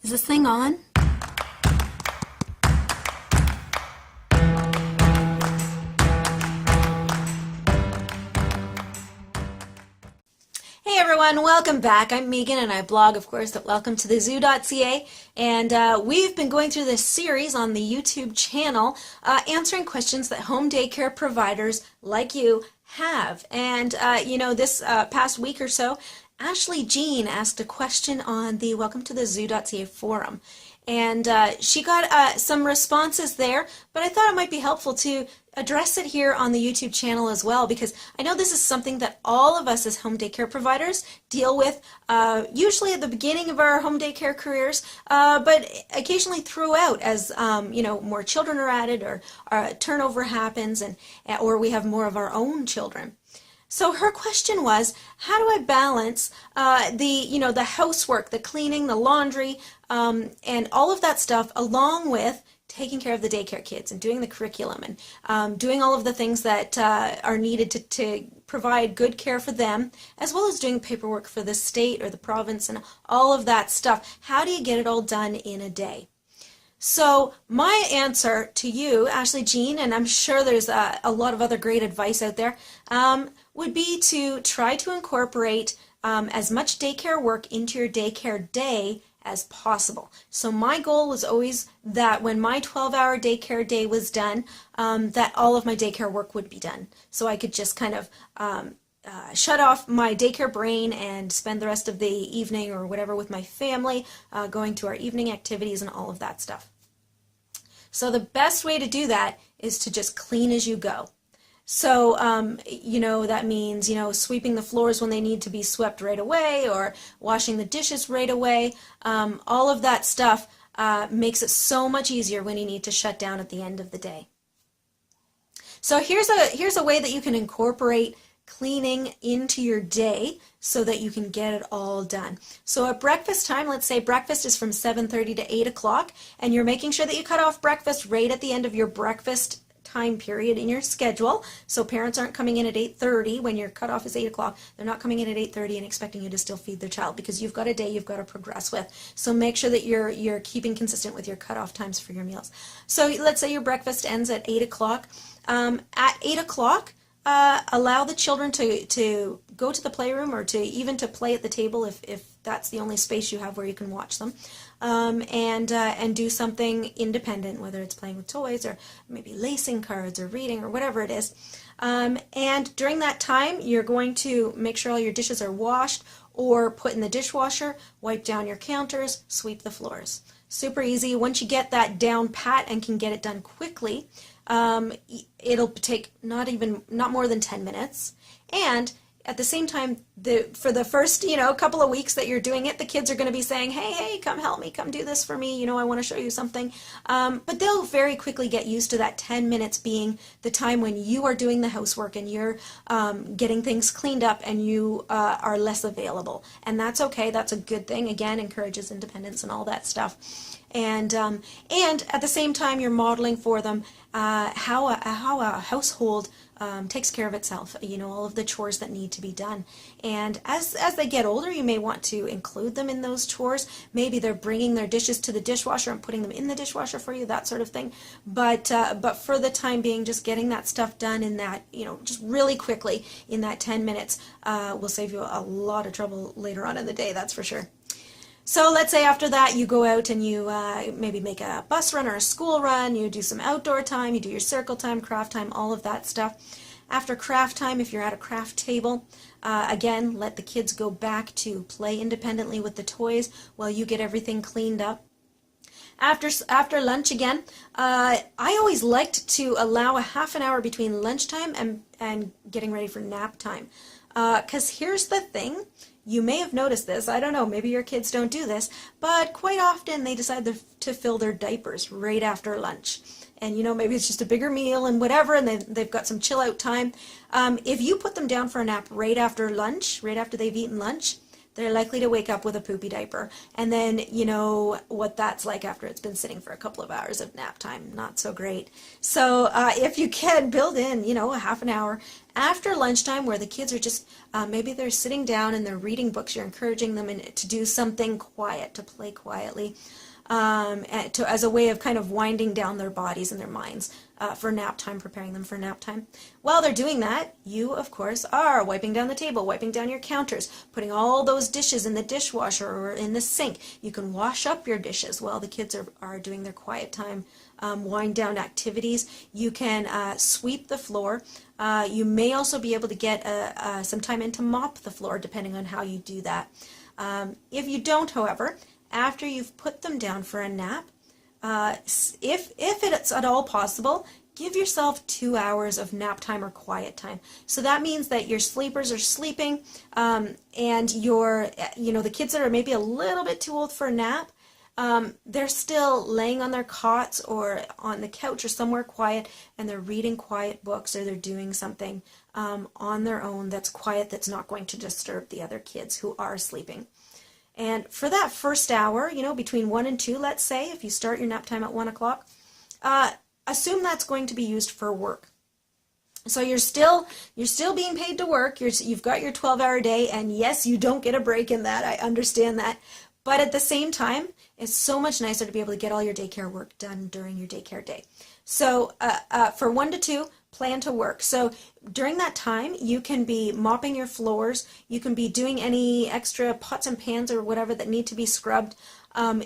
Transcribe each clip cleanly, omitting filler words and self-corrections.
Is this thing on? Hey everyone, welcome back. I'm Megan and I blog, of course, at welcome to the zoo.ca, and we've been going through this series on the YouTube channel answering questions that home daycare providers like you have. And this past week or so, Ashley Jean asked a question on the welcome to the zoo.ca forum. And she got some responses there, but I thought it might be helpful to address it here on the YouTube channel as well, because I know this is something that all of us as home daycare providers deal with, usually at the beginning of our home daycare careers, but occasionally throughout as more children are added, or turnover happens, or we have more of our own children. So her question was, how do I balance the housework, the cleaning, the laundry, and all of that stuff, along with taking care of the daycare kids and doing the curriculum and doing all of the things that are needed to provide good care for them, as well as doing paperwork for the state or the province and all of that stuff. How do you get it all done in a day? So my answer to you, Ashley Jean, and I'm sure there's a lot of other great advice out there, would be to try to incorporate as much daycare work into your daycare day as possible. So my goal was always that when my 12-hour daycare day was done, that all of my daycare work would be done. So I could just kind of shut off my daycare brain and spend the rest of the evening or whatever with my family, going to our evening activities and all of that stuff. So the best way to do that is to just clean as you go. So, that means, sweeping the floors when they need to be swept right away, or washing the dishes right away. All of that stuff makes it so much easier when you need to shut down at the end of the day. So here's a way that you can incorporate cleaning into your day so that you can get it all done. So at breakfast time, let's say breakfast is from 7:30 to 8 o'clock, and you're making sure that you cut off breakfast right at the end of your breakfast time period in your schedule, so parents aren't coming in at 8:30 when your cutoff is 8 o'clock. They're not coming in at 8:30 and expecting you to still feed their child, because you've got a day you've got to progress with. So make sure that you're keeping consistent with your cutoff times for your meals. So let's say your breakfast ends at 8 o'clock. At 8 o'clock, allow the children to go to the playroom, or even to play at the table if that's the only space you have where you can watch them, and do something independent, whether it's playing with toys or maybe lacing cards or reading or whatever it is. And during that time, you're going to make sure all your dishes are washed or put in the dishwasher, wipe down your counters, sweep the floors. Super easy. Once you get that down pat and can get it done quickly, it'll take not more than 10 minutes. And at the same time, for the first couple of weeks that you're doing it, the kids are going to be saying, hey, come help me, come do this for me, I want to show you something. But they'll very quickly get used to that 10 minutes being the time when you are doing the housework and you're getting things cleaned up, and you are less available. And that's okay. That's a good thing. Again, encourages independence and all that stuff. And at the same time, you're modeling for them how a household takes care of itself, all of the chores that need to be done. And as they get older, you may want to include them in those chores. Maybe they're bringing their dishes to the dishwasher and putting them in the dishwasher for you, that sort of thing. But for the time being, just getting that stuff done in that, just really quickly in that 10 minutes will save you a lot of trouble later on in the day, that's for sure. So let's say after that you go out and you maybe make a bus run or a school run, you do some outdoor time, you do your circle time, craft time, all of that stuff. After craft time, if you're at a craft table, again, let the kids go back to play independently with the toys while you get everything cleaned up. After lunch again, I always liked to allow a half an hour between lunchtime and getting ready for nap time. 'Cause here's the thing. You may have noticed this, I don't know, maybe your kids don't do this, but quite often they decide to fill their diapers right after lunch. And maybe it's just a bigger meal and whatever, and they've got some chill out time. If you put them down for a nap right after lunch, right after they've eaten lunch, they're likely to wake up with a poopy diaper. And then you know what that's like after it's been sitting for a couple of hours of nap time. Not so great. So if you can build in, you know, a half an hour after lunchtime where the kids are just, maybe they're sitting down and they're reading books, you're encouraging them to do something quiet, to play quietly, as a way of kind of winding down their bodies and their minds for nap time, preparing them for nap time. While they're doing that, you, of course, are wiping down the table, wiping down your counters, putting all those dishes in the dishwasher or in the sink. You can wash up your dishes while the kids are doing their quiet time, wind down activities. You can sweep the floor. You may also be able to get some time in to mop the floor, depending on how you do that. If you don't, however, after you've put them down for a nap, if it's at all possible, give yourself 2 hours of nap time or quiet time. So that means that your sleepers are sleeping, and the kids that are maybe a little bit too old for a nap, they're still laying on their cots or on the couch or somewhere quiet, and they're reading quiet books, or they're doing something on their own that's quiet, that's not going to disturb the other kids who are sleeping. And for that first hour, you know, between 1 and 2, let's say, if you start your nap time at 1 o'clock, assume that's going to be used for work. So you're still being paid to work. You've got your 12-hour day, and yes, you don't get a break in that. I understand that. But at the same time, it's so much nicer to be able to get all your daycare work done during your daycare day. So for 1 to 2, plan to work. So during that time, you can be mopping your floors. You can be doing any extra pots and pans or whatever that need to be scrubbed.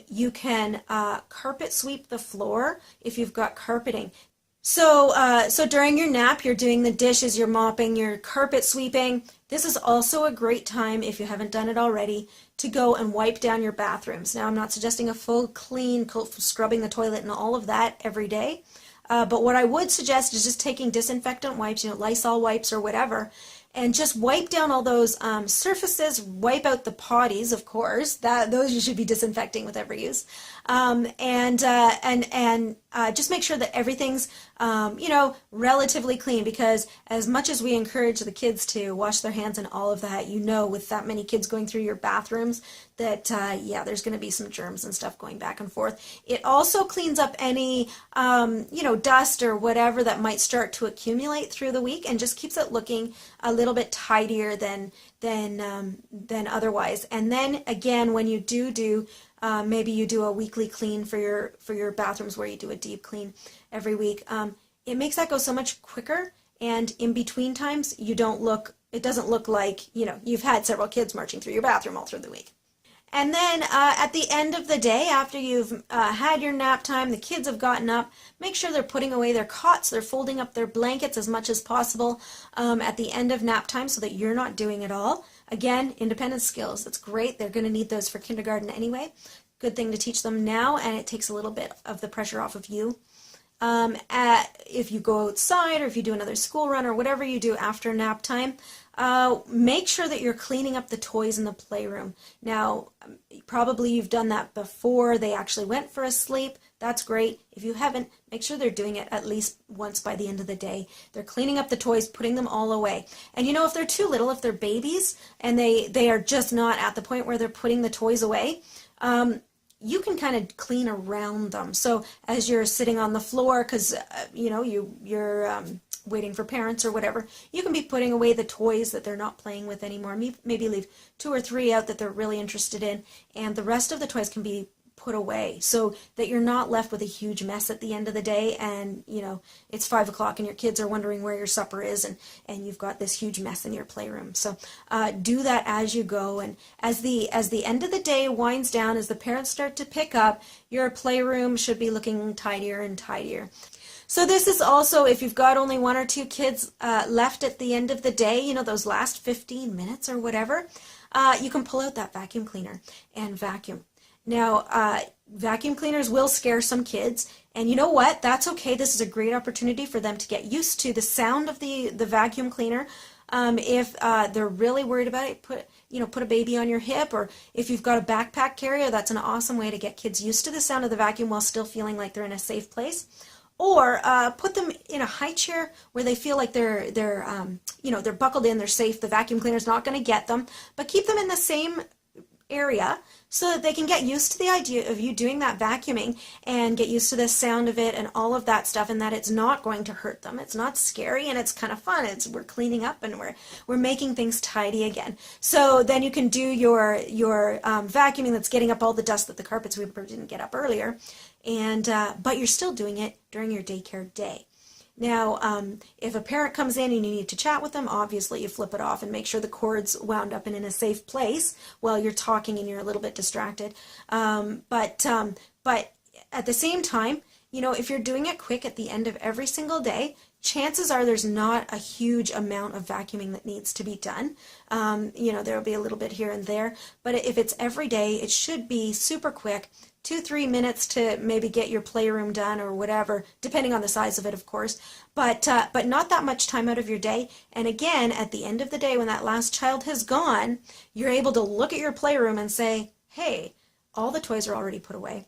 You can carpet sweep the floor if you've got carpeting. So during your nap, you're doing the dishes, you're mopping, you're carpet sweeping. This is also a great time, if you haven't done it already, to go and wipe down your bathrooms. Now, I'm not suggesting a full clean, scrubbing the toilet and all of that every day. But what I would suggest is just taking disinfectant wipes, you know, Lysol wipes or whatever, and just wipe down all those surfaces, wipe out the potties, of course. Those you should be disinfecting with every use. And just make sure that everything's, relatively clean, because as much as we encourage the kids to wash their hands and all of that, with that many kids going through your bathrooms, that, there's going to be some germs and stuff going back and forth. It also cleans up any, dust or whatever that might start to accumulate through the week, and just keeps it looking a little bit tidier than otherwise. And then again, when you do maybe you do a weekly clean for your bathrooms, where you do a deep clean every week, it makes that go so much quicker, and in between times it doesn't look like you've had several kids marching through your bathroom all through the week. And then at the end of the day, after you've had your nap time, the kids have gotten up, make sure they're putting away their cots, they're folding up their blankets as much as possible at the end of nap time, so that you're not doing it all. Again, independent skills, that's great. They're going to need those for kindergarten anyway. Good thing to teach them now, and it takes a little bit of the pressure off of you. If you go outside, or if you do another school run, or whatever you do after nap time, make sure that you're cleaning up the toys in the playroom. Now, probably you've done that before they actually went for a sleep. That's great. If you haven't, make sure they're doing it at least once by the end of the day. They're cleaning up the toys, putting them all away. And if they're too little, if they're babies, and they are just not at the point where they're putting the toys away, you can kind of clean around them. So as you're sitting on the floor, because you're waiting for parents or whatever, you can be putting away the toys that they're not playing with anymore. Maybe leave 2 or 3 out that they're really interested in, and the rest of the toys can be put away, so that you're not left with a huge mess at the end of the day, and it's 5 o'clock and your kids are wondering where your supper is, and you've got this huge mess in your playroom. So do that as you go, and as the end of the day winds down, as the parents start to pick up, your playroom should be looking tidier and tidier. So this is also, if you've got only 1 or 2 kids left at the end of the day, those last 15 minutes or whatever, you can pull out that vacuum cleaner and vacuum. Now, vacuum cleaners will scare some kids, and you know what? That's okay. This is a great opportunity for them to get used to the sound of the vacuum cleaner. If they're really worried about it, put a baby on your hip, or if you've got a backpack carrier, that's an awesome way to get kids used to the sound of the vacuum while still feeling like they're in a safe place. Or put them in a high chair where they feel like they're buckled in, they're safe. The vacuum cleaner's not going to get them, but keep them in the same area so that they can get used to the idea of you doing that vacuuming and get used to the sound of it and all of that stuff, and that it's not going to hurt them. It's not scary, and it's kind of fun. We're cleaning up and we're making things tidy again. So then you can do your vacuuming that's getting up all the dust that the carpet sweeper didn't get up earlier, and but you're still doing it during your daycare day. Now, if a parent comes in and you need to chat with them, obviously you flip it off and make sure the cord's wound up and in a safe place while you're talking and you're a little bit distracted. But at the same time, you know, if you're doing it quick at the end of every single day, chances are there's not a huge amount of vacuuming that needs to be done. You know, there'll be a little bit here and there, but if it's every day, it should be super quick. 2-3 minutes to maybe get your playroom done or whatever, depending on the size of it, of course, but not that much time out of your day. And again, at the end of the day, when that last child has gone, you're able to look at your playroom and say, hey, all the toys are already put away.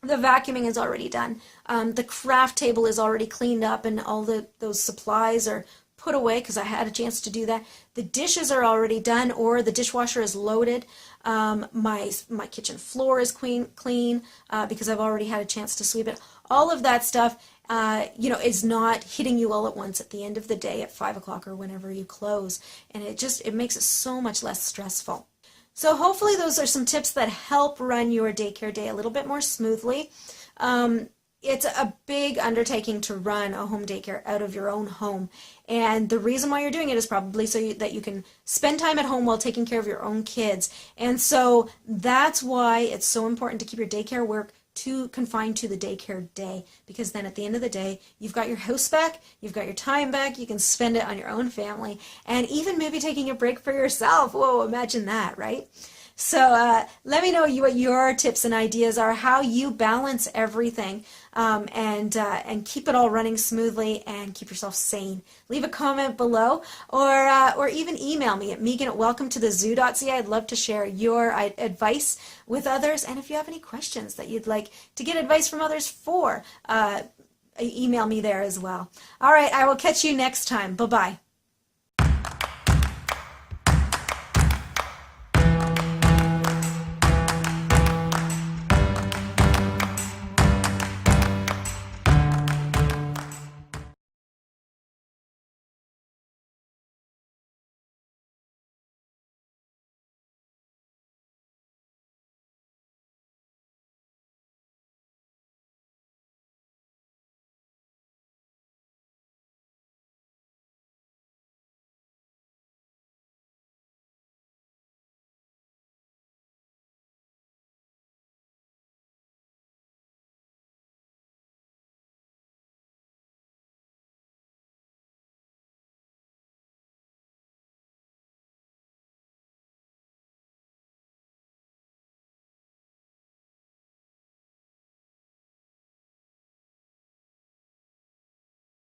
The vacuuming is already done. The craft table is already cleaned up and all those supplies are put away because I had a chance to do that. The dishes are already done, or the dishwasher is loaded. My kitchen floor is clean because I've already had a chance to sweep it. All of that stuff, you know, is not hitting you all at once at the end of the day at 5 o'clock or whenever you close, and it makes it so much less stressful. So hopefully those are some tips that help run your daycare day a little bit more smoothly. It's a big undertaking to run a home daycare out of your own home, and the reason why you're doing it is probably so that you can spend time at home while taking care of your own kids. And so that's why it's so important to keep your daycare work confined to the daycare day, because then at the end of the day you've got your house back, you've got your time back, you can spend it on your own family, and even maybe taking a break for yourself. Whoa, imagine that, right? So let me know what your tips and ideas are, how you balance everything, and keep it all running smoothly and keep yourself sane. Leave a comment below, or even email me at megan@welcometothe.zoo.ca. I'd love to share your advice with others, and if you have any questions that you'd like to get advice from others for, email me there as well. All right, I will catch you next time. Bye-bye.